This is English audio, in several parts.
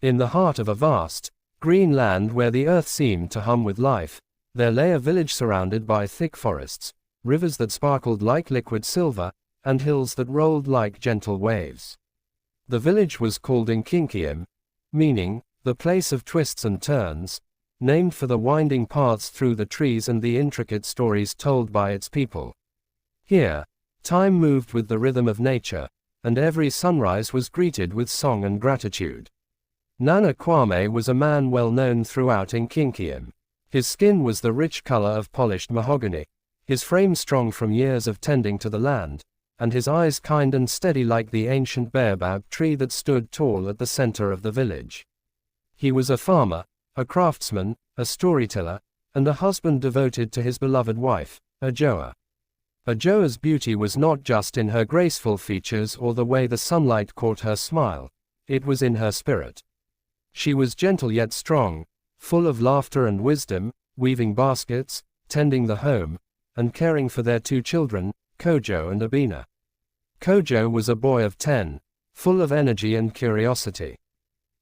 In the heart of a vast, green land where the earth seemed to hum with life, there lay a village surrounded by thick forests, rivers that sparkled like liquid silver, and hills that rolled like gentle waves. The village was called Enkinkiyim, meaning, the place of twists and turns, named for the winding paths through the trees and the intricate stories told by its people. Here, time moved with the rhythm of nature, and every sunrise was greeted with song and gratitude. Nana Kwame was a man well known throughout Enkinkiyim. His skin was the rich color of polished mahogany, his frame strong from years of tending to the land, and his eyes kind and steady like the ancient baobab tree that stood tall at the center of the village. He was a farmer, a craftsman, a storyteller, and a husband devoted to his beloved wife, Ajoa. Ajoa's beauty was not just in her graceful features or the way the sunlight caught her smile, it was in her spirit. She was gentle yet strong, full of laughter and wisdom, weaving baskets, tending the home, and caring for their 2 children, Kojo and Abina. Kojo was a boy of 10, full of energy and curiosity.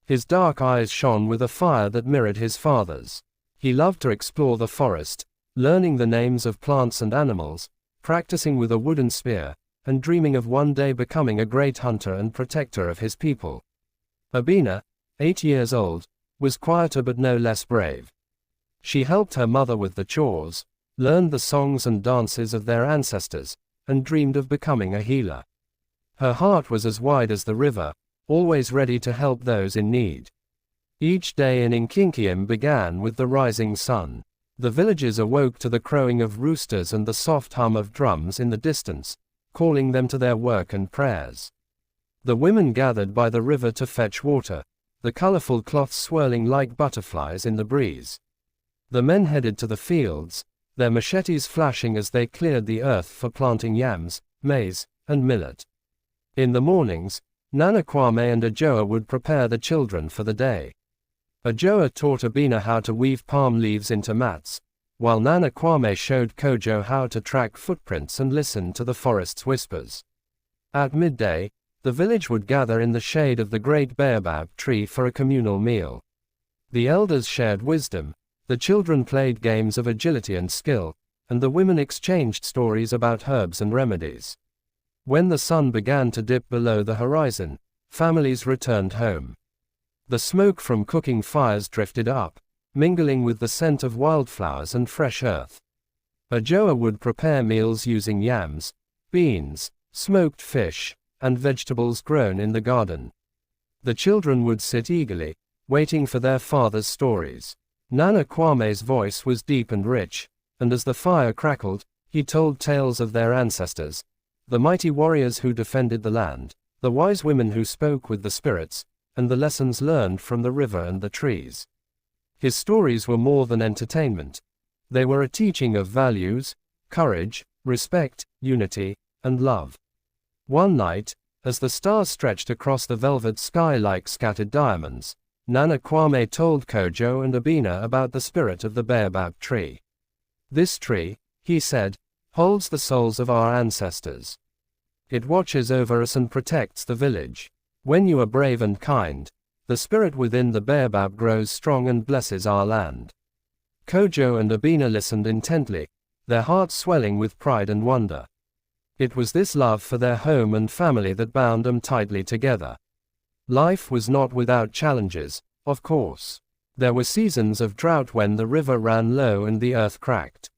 His dark eyes shone with a fire that mirrored his father's. He loved to explore the forest, learning the names of plants and animals, practicing with a wooden spear, and dreaming of one day becoming a great hunter and protector of his people. Abina, 8 years old, was quieter but no less brave. She helped her mother with the chores, learned the songs and dances of their ancestors, and dreamed of becoming a healer. Her heart was as wide as the river, always ready to help those in need. Each day in Enkinkiyim began with the rising sun. The villagers awoke to the crowing of roosters and the soft hum of drums in the distance, calling them to their work and prayers. The women gathered by the river to fetch water, the colorful cloths swirling like butterflies in the breeze. The men headed to the fields, their machetes flashing as they cleared the earth for planting yams, maize, and millet. In the mornings, Nana Kwame and Ajoa would prepare the children for the day. Ajoa taught Abina how to weave palm leaves into mats, while Nana Kwame showed Kojo how to track footprints and listen to the forest's whispers. At midday, the village would gather in the shade of the great baobab tree for a communal meal. The elders shared wisdom, the children played games of agility and skill, and the women exchanged stories about herbs and remedies. When the sun began to dip below the horizon, families returned home. The smoke from cooking fires drifted up, mingling with the scent of wildflowers and fresh earth. Ajoa would prepare meals using yams, beans, smoked fish, and vegetables grown in the garden. The children would sit eagerly, waiting for their father's stories. Nana Kwame's voice was deep and rich, and as the fire crackled, he told tales of their ancestors, the mighty warriors who defended the land, the wise women who spoke with the spirits, and the lessons learned from the river and the trees. His stories were more than entertainment. They were a teaching of values, courage, respect, unity, and love. One night, as the stars stretched across the velvet sky like scattered diamonds, Nana Kwame told Kojo and Abina about the spirit of the baobab tree. This tree, he said, holds the souls of our ancestors. It watches over us and protects the village. When you are brave and kind, the spirit within the baobab grows strong and blesses our land. Kojo and Abina listened intently, their hearts swelling with pride and wonder. It was this love for their home and family that bound them tightly together. Life was not without challenges, of course. There were seasons of drought when the river ran low and the earth cracked.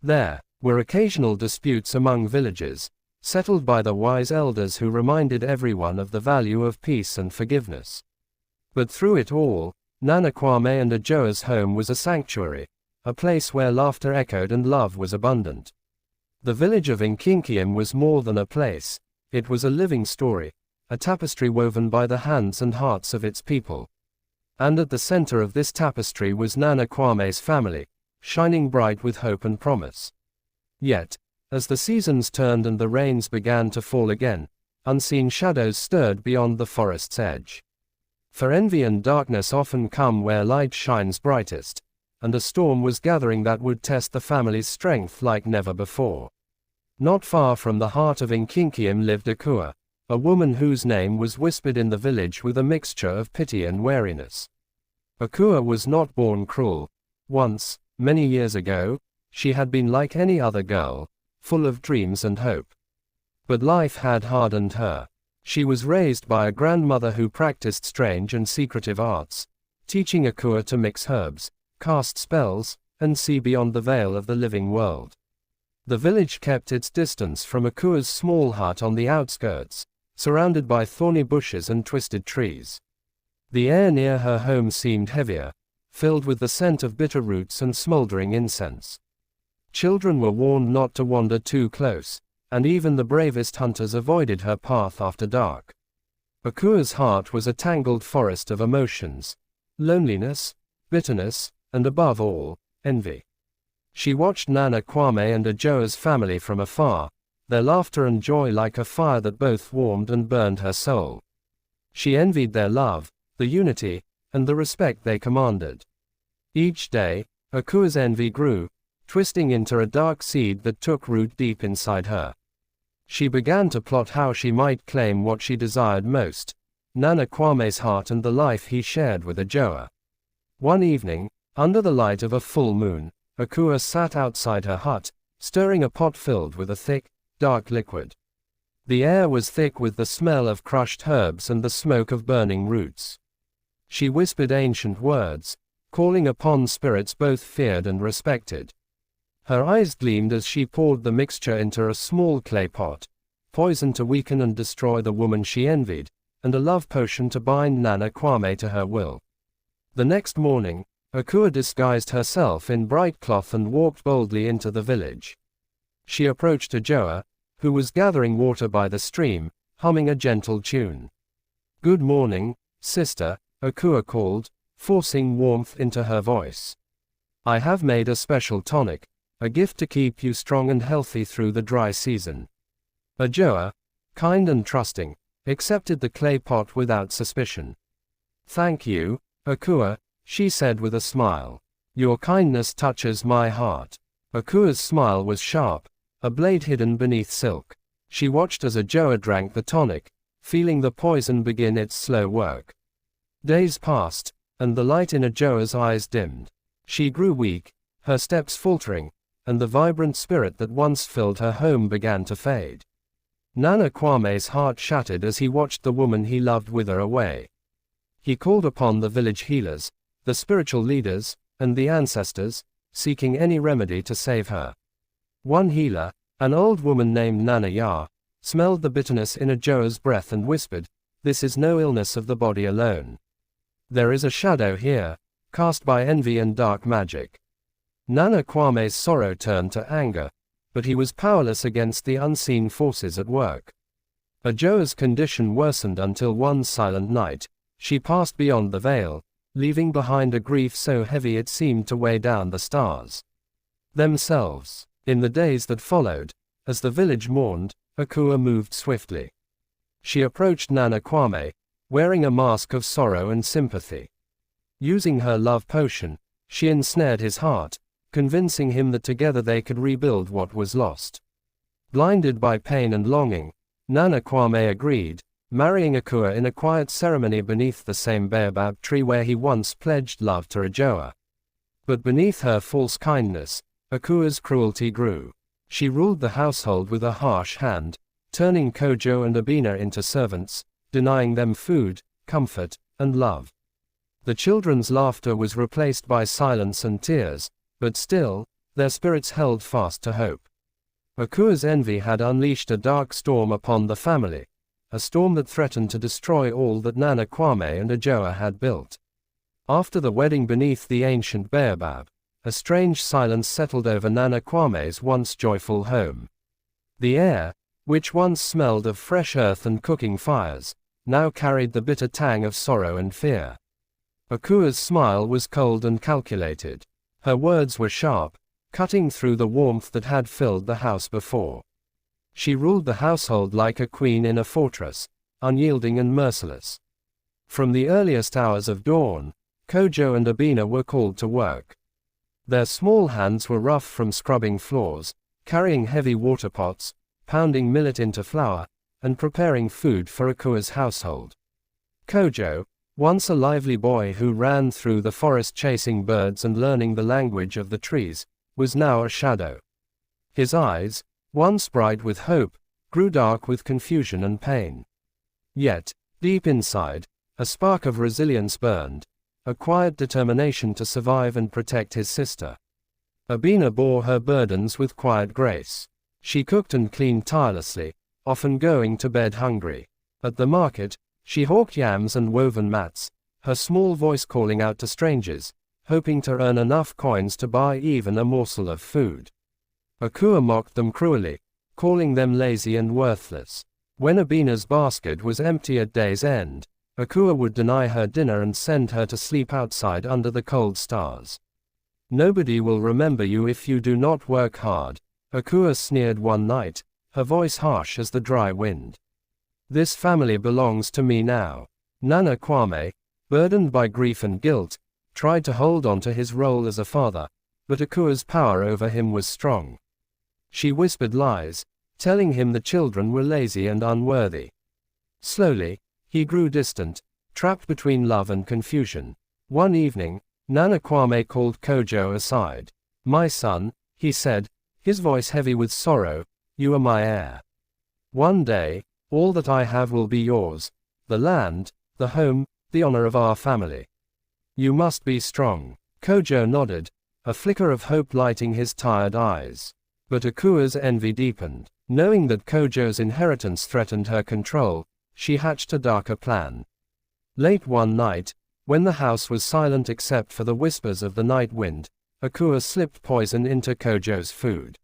There were occasional disputes among villagers, settled by the wise elders who reminded everyone of the value of peace and forgiveness. But through it all, Nana Kwame and Ajoa's home was a sanctuary, a place where laughter echoed and love was abundant. The village of Enkinkiyim was more than a place, it was a living story, a tapestry woven by the hands and hearts of its people. And at the center of this tapestry was Nana Kwame's family, shining bright with hope and promise. Yet, as the seasons turned and the rains began to fall again, unseen shadows stirred beyond the forest's edge. For envy and darkness often come where light shines brightest, and a storm was gathering that would test the family's strength like never before. Not far from the heart of Enkinkiyim lived Akua, a woman whose name was whispered in the village with a mixture of pity and wariness. Akua was not born cruel. Once, many years ago, she had been like any other girl, full of dreams and hope. But life had hardened her. She was raised by a grandmother who practiced strange and secretive arts, teaching Akua to mix herbs, cast spells, and see beyond the veil of the living world. The village kept its distance from Akua's small hut on the outskirts, surrounded by thorny bushes and twisted trees. The air near her home seemed heavier, filled with the scent of bitter roots and smoldering incense. Children were warned not to wander too close, and even the bravest hunters avoided her path after dark. Akua's heart was a tangled forest of emotions: loneliness, bitterness, and above all, envy. She watched Nana Kwame and Ajoa's family from afar, their laughter and joy like a fire that both warmed and burned her soul. She envied their love, the unity, and the respect they commanded. Each day, Akua's envy grew, twisting into a dark seed that took root deep inside her. She began to plot how she might claim what she desired most: Nana Kwame's heart and the life he shared with Ajoa. One evening, under the light of a full moon, Akua sat outside her hut, stirring a pot filled with a thick, dark liquid. The air was thick with the smell of crushed herbs and the smoke of burning roots. She whispered ancient words, calling upon spirits both feared and respected. Her eyes gleamed as she poured the mixture into a small clay pot: poison to weaken and destroy the woman she envied, and a love potion to bind Nana Kwame to her will. The next morning, Akua disguised herself in bright cloth and walked boldly into the village. She approached Ajoa, who was gathering water by the stream, humming a gentle tune. "Good morning, sister," Akua called, forcing warmth into her voice. "I have made a special tonic, a gift to keep you strong and healthy through the dry season." Ajoa, kind and trusting, accepted the clay pot without suspicion. "Thank you, Akua," she said with a smile. "Your kindness touches my heart." Akua's smile was sharp, a blade hidden beneath silk. She watched as Ajoa drank the tonic, feeling the poison begin its slow work. Days passed, and the light in Ajoa's eyes dimmed. She grew weak, her steps faltering, and the vibrant spirit that once filled her home began to fade. Nana Kwame's heart shattered as he watched the woman he loved wither away. He called upon the village healers, the spiritual leaders, and the ancestors, seeking any remedy to save her. One healer, an old woman named Nana Ya, smelled the bitterness in Ajoa's breath and whispered, "This is no illness of the body alone. There is a shadow here, cast by envy and dark magic." Nana Kwame's sorrow turned to anger, but he was powerless against the unseen forces at work. Ajoa's condition worsened until one silent night, she passed beyond the veil, leaving behind a grief so heavy it seemed to weigh down the stars themselves. In the days that followed, as the village mourned, Akua moved swiftly. She approached Nana Kwame, wearing a mask of sorrow and sympathy. Using her love potion, she ensnared his heart, convincing him that together they could rebuild what was lost. Blinded by pain and longing, Nana Kwame agreed, marrying Akua in a quiet ceremony beneath the same baobab tree where he once pledged love to Ajoa. But beneath her false kindness, Akua's cruelty grew. She ruled the household with a harsh hand, turning Kojo and Abina into servants, denying them food, comfort, and love. The children's laughter was replaced by silence and tears, but still, their spirits held fast to hope. Akua's envy had unleashed a dark storm upon the family, a storm that threatened to destroy all that Nana Kwame and Ajoa had built. After the wedding beneath the ancient baobab, a strange silence settled over Nana Kwame's once joyful home. The air, which once smelled of fresh earth and cooking fires, now carried the bitter tang of sorrow and fear. Akua's smile was cold and calculated. Her words were sharp, cutting through the warmth that had filled the house before. She ruled the household like a queen in a fortress, unyielding and merciless. From the earliest hours of dawn, Kojo and Abina were called to work. Their small hands were rough from scrubbing floors, carrying heavy water pots, pounding millet into flour, and preparing food for Akua's household. Kojo, once a lively boy who ran through the forest chasing birds and learning the language of the trees, was now a shadow. His eyes, once bright with hope, grew dark with confusion and pain. Yet, deep inside, a spark of resilience burned, a quiet determination to survive and protect his sister. Abina bore her burdens with quiet grace. She cooked and cleaned tirelessly, often going to bed hungry. At the market, she hawked yams and woven mats, her small voice calling out to strangers, hoping to earn enough coins to buy even a morsel of food. Akua mocked them cruelly, calling them lazy and worthless. When Abina's basket was empty at day's end, Akua would deny her dinner and send her to sleep outside under the cold stars. "Nobody will remember you if you do not work hard," Akua sneered one night, her voice harsh as the dry wind. "This family belongs to me now." Nana Kwame, burdened by grief and guilt, tried to hold on to his role as a father, but Akua's power over him was strong. She whispered lies, telling him the children were lazy and unworthy. Slowly, he grew distant, trapped between love and confusion. One evening, Nana Kwame called Kojo aside. "My son," he said, his voice heavy with sorrow, "you are my heir. One day, all that I have will be yours, the land, the home, the honor of our family. You must be strong." Kojo nodded, a flicker of hope lighting his tired eyes. But Akua's envy deepened. Knowing that Kojo's inheritance threatened her control, she hatched a darker plan. Late one night, when the house was silent except for the whispers of the night wind, Akua slipped poison into Kojo's food.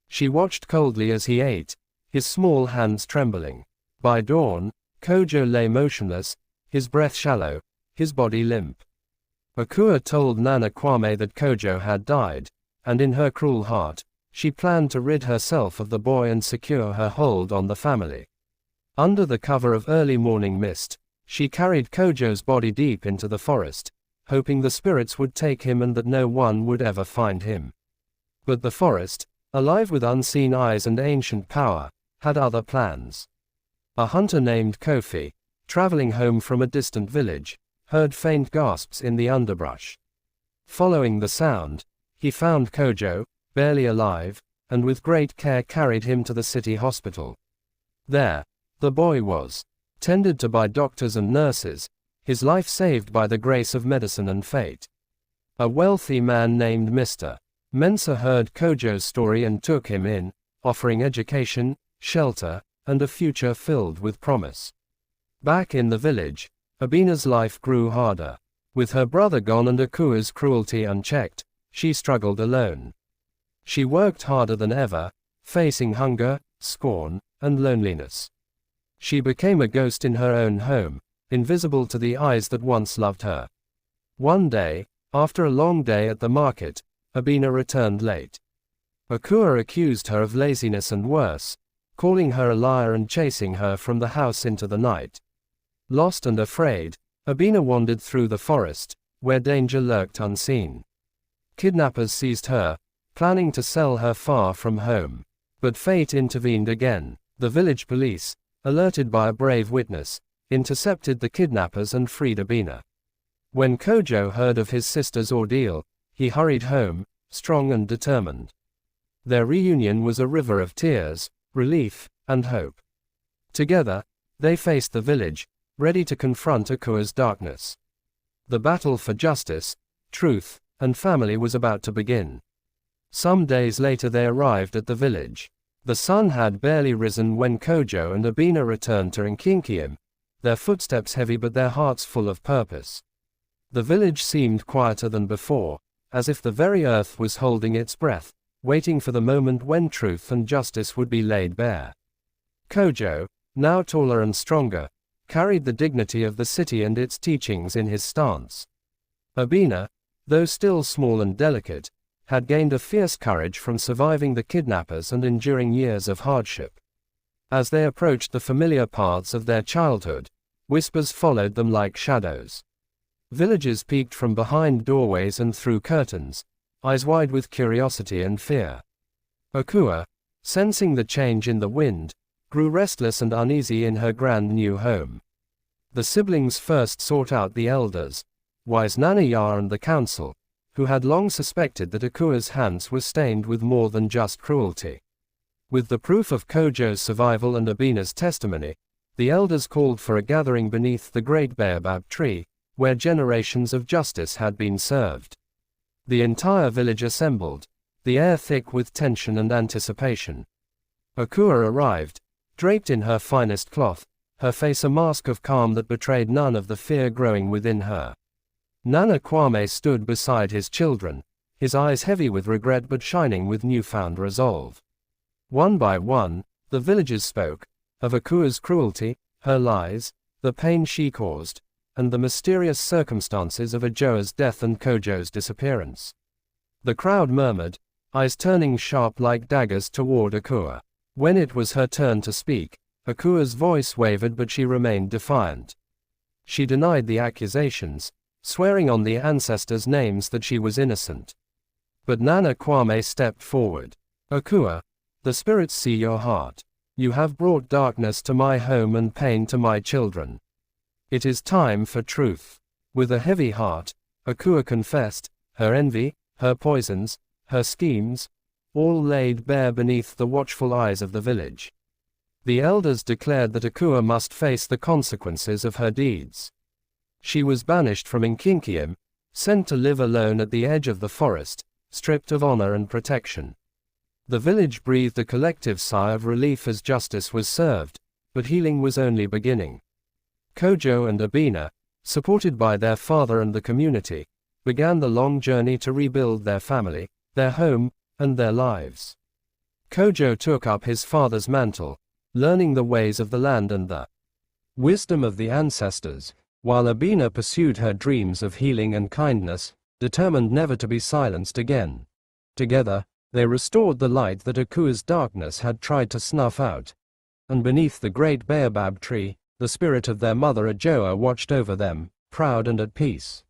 She watched coldly as he ate, his small hands trembling. By dawn, Kojo lay motionless, his breath shallow, his body limp. Akua told Nana Kwame that Kojo had died, and in her cruel heart, she planned to rid herself of the boy and secure her hold on the family. Under the cover of early morning mist, she carried Kojo's body deep into the forest, hoping the spirits would take him and that no one would ever find him. But the forest, alive with unseen eyes and ancient power, had other plans. A hunter named Kofi, traveling home from a distant village, heard faint gasps in the underbrush. Following the sound, he found Kojo, barely alive, and with great care carried him to the city hospital. There, the boy was tended to by doctors and nurses, his life saved by the grace of medicine and fate. A wealthy man named Mr. Mensah heard Kojo's story and took him in, offering education, shelter, and a future filled with promise. Back in the village, Abina's life grew harder. With her brother gone and Akua's cruelty unchecked, she struggled alone. She worked harder than ever, facing hunger, scorn, and loneliness. She became a ghost in her own home, invisible to the eyes that once loved her. One day, after a long day at the market, Abina returned late. Akua accused her of laziness and worse, calling her a liar and chasing her from the house into the night. Lost and afraid, Abina wandered through the forest, where danger lurked unseen. Kidnappers seized her, planning to sell her far from home. But fate intervened again. The village police, alerted by a brave witness, intercepted the kidnappers and freed Abina. When Kojo heard of his sister's ordeal, he hurried home, strong and determined. Their reunion was a river of tears, relief, and hope. Together, they faced the village, ready to confront Akua's darkness. The battle for justice, truth, and family was about to begin. Some days later they arrived at the village. The sun had barely risen when Kojo and Abina returned to Nkinkiam, their footsteps heavy but their hearts full of purpose. The village seemed quieter than before, as if the very earth was holding its breath, waiting for the moment when truth and justice would be laid bare. Kojo, now taller and stronger, carried the dignity of the city and its teachings in his stance. Abina, though still small and delicate, had gained a fierce courage from surviving the kidnappers and enduring years of hardship. As they approached the familiar paths of their childhood, whispers followed them like shadows. Villagers peeked from behind doorways and through curtains, eyes wide with curiosity and fear. Akua, sensing the change in the wind, grew restless and uneasy in her grand new home. The siblings first sought out the elders, wise Nanaya and the council, who had long suspected that Akua's hands were stained with more than just cruelty. With the proof of Kojo's survival and Abina's testimony, the elders called for a gathering beneath the great baobab tree, where generations of justice had been served. The entire village assembled, the air thick with tension and anticipation. Akua arrived, draped in her finest cloth, her face a mask of calm that betrayed none of the fear growing within her. Nana Kwame stood beside his children, his eyes heavy with regret but shining with newfound resolve. One by one, the villagers spoke, of Akua's cruelty, her lies, the pain she caused, and the mysterious circumstances of Ajoa's death and Kojo's disappearance. The crowd murmured, eyes turning sharp like daggers toward Akua. When it was her turn to speak, Akua's voice wavered but she remained defiant. She denied the accusations, swearing on the ancestors' names that she was innocent. But Nana Kwame stepped forward. Akua, the spirits see your heart. You have brought darkness to my home and pain to my children. It is time for truth. With a heavy heart, Akua confessed, her envy, her poisons, her schemes, all laid bare beneath the watchful eyes of the village. The elders declared that Akua must face the consequences of her deeds. She was banished from Nkinkiam, sent to live alone at the edge of the forest, stripped of honor and protection. The village breathed a collective sigh of relief as justice was served, but healing was only beginning. Kojo and Abina, supported by their father and the community, began the long journey to rebuild their family, their home, and their lives. Kojo took up his father's mantle, learning the ways of the land and the wisdom of the ancestors, while Abina pursued her dreams of healing and kindness, determined never to be silenced again. Together, they restored the light that Akua's darkness had tried to snuff out. And beneath the great baobab tree, the spirit of their mother Ajoa watched over them, proud and at peace.